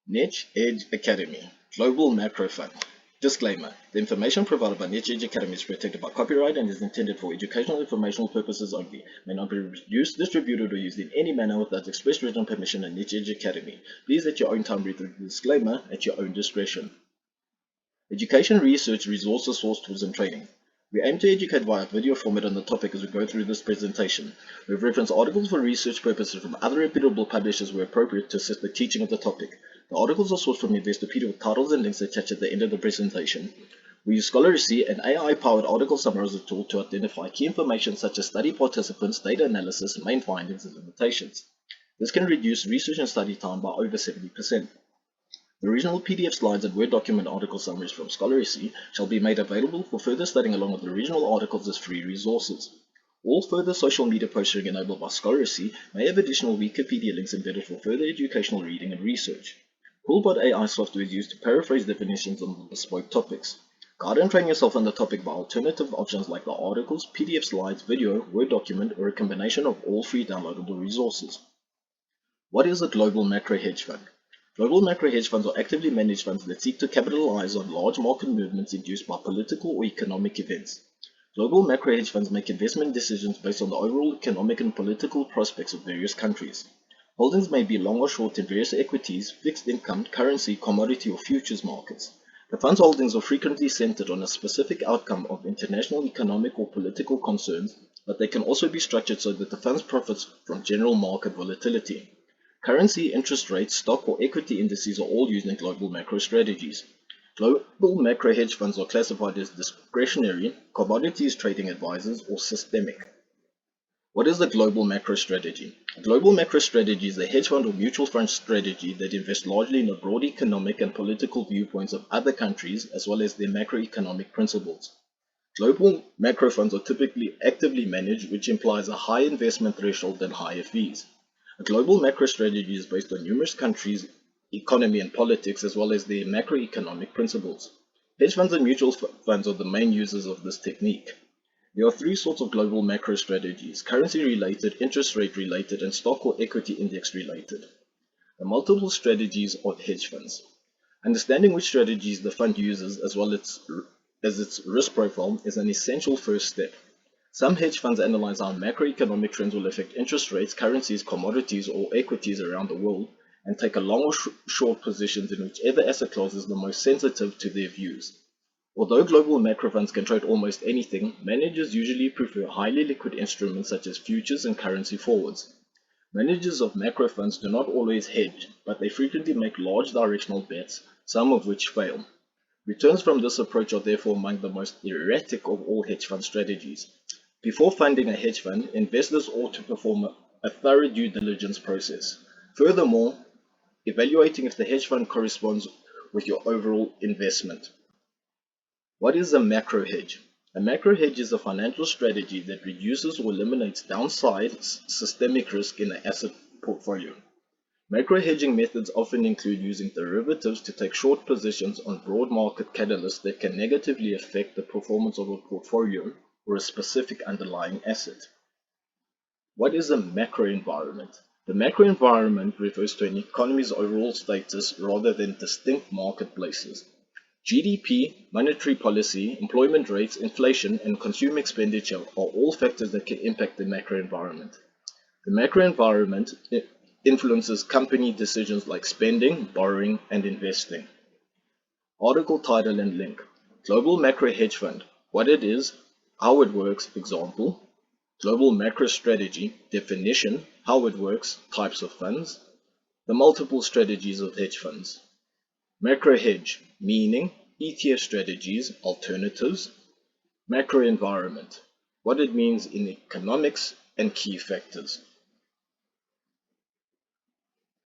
Nichedge Academy, Global Macro Fund. Disclaimer: the information provided by Nichedge Academy is protected by copyright and is intended for educational and informational purposes only. May not be reproduced, distributed, or used in any manner without express written permission of Nichedge Academy. Please at your own time read the disclaimer at your own discretion. Education, research, resources, source, tools, and training. We aim to educate via video format on the topic as we go through this presentation. We've referenced articles for research purposes from other reputable publishers where appropriate to assist the teaching of the topic. The articles are sourced from Investopedia with titles and links attached at the end of the presentation. We use Scholarly, an AI-powered article summarizer tool to identify key information such as study participants, data analysis, main findings, and limitations. This can reduce research and study time by over 70%. The original PDF slides and Word document article summaries from Scholarly shall be made available for further studying along with the original articles as free resources. All further social media posting enabled by Scholarly may have additional Wikipedia links embedded for further educational reading and research. Coolbot AI software is used to paraphrase definitions on bespoke topics. Guide and train yourself on the topic by alternative options like the articles, PDF slides, video, Word document, or a combination of all free downloadable resources. What is a global macro hedge fund? Global macro hedge funds are actively managed funds that seek to capitalize on large market movements induced by political or economic events. Global macro hedge funds make investment decisions based on the overall economic and political prospects of various countries. Holdings may be long or short in various equities, fixed income, currency, commodity, or futures markets. The fund's holdings are frequently centered on a specific outcome of international economic or political concerns, but they can also be structured so that the funds profits from general market volatility. Currency, interest rates, stock or equity indices are all used in global macro strategies. Global macro hedge funds are classified as discretionary, commodities trading advisors, or systemic. What is a global macro strategy? A global macro strategy is a hedge fund or mutual fund strategy that invests largely in the broad economic and political viewpoints of other countries as well as their macroeconomic principles. Global macro funds are typically actively managed, which implies a high investment threshold and higher fees. A global macro strategy is based on numerous countries' economy and politics as well as their macroeconomic principles. Hedge funds and mutual funds are the main users of this technique. There are three sorts of global macro strategies: currency related, interest rate related, and stock or equity index related. The multiple strategies of hedge funds. Understanding which strategies the fund uses as well as its risk profile is an essential first step. Some hedge funds analyze how macroeconomic trends will affect interest rates, currencies, commodities, or equities around the world, and take a long or short positions in whichever asset class is the most sensitive to their views. Although global macro funds can trade almost anything, managers usually prefer highly liquid instruments such as futures and currency forwards. Managers of macro funds do not always hedge, but they frequently make large directional bets, some of which fail. Returns from this approach are therefore among the most erratic of all hedge fund strategies. Before funding a hedge fund, investors ought to perform a thorough due diligence process. Furthermore, evaluating if the hedge fund corresponds with your overall investment. What is a macro hedge? A macro hedge is a financial strategy that reduces or eliminates downside systemic risk in an asset portfolio. Macro hedging methods often include using derivatives to take short positions on broad market catalysts that can negatively affect the performance of a portfolio or a specific underlying asset. What is a macro environment? The macro environment refers to an economy's overall status rather than distinct marketplaces. GDP, monetary policy, employment rates, inflation, and consumer expenditure are all factors that can impact the macro environment. The macro environment influences company decisions like spending, borrowing, and investing. Article title and link. Global Macro Hedge Fund. What it is, how it works, example. Global Macro Strategy. Definition, how it works, types of funds. The multiple strategies of hedge funds. Macro hedge, meaning ETF strategies, alternatives. Macro environment, what it means in economics and key factors.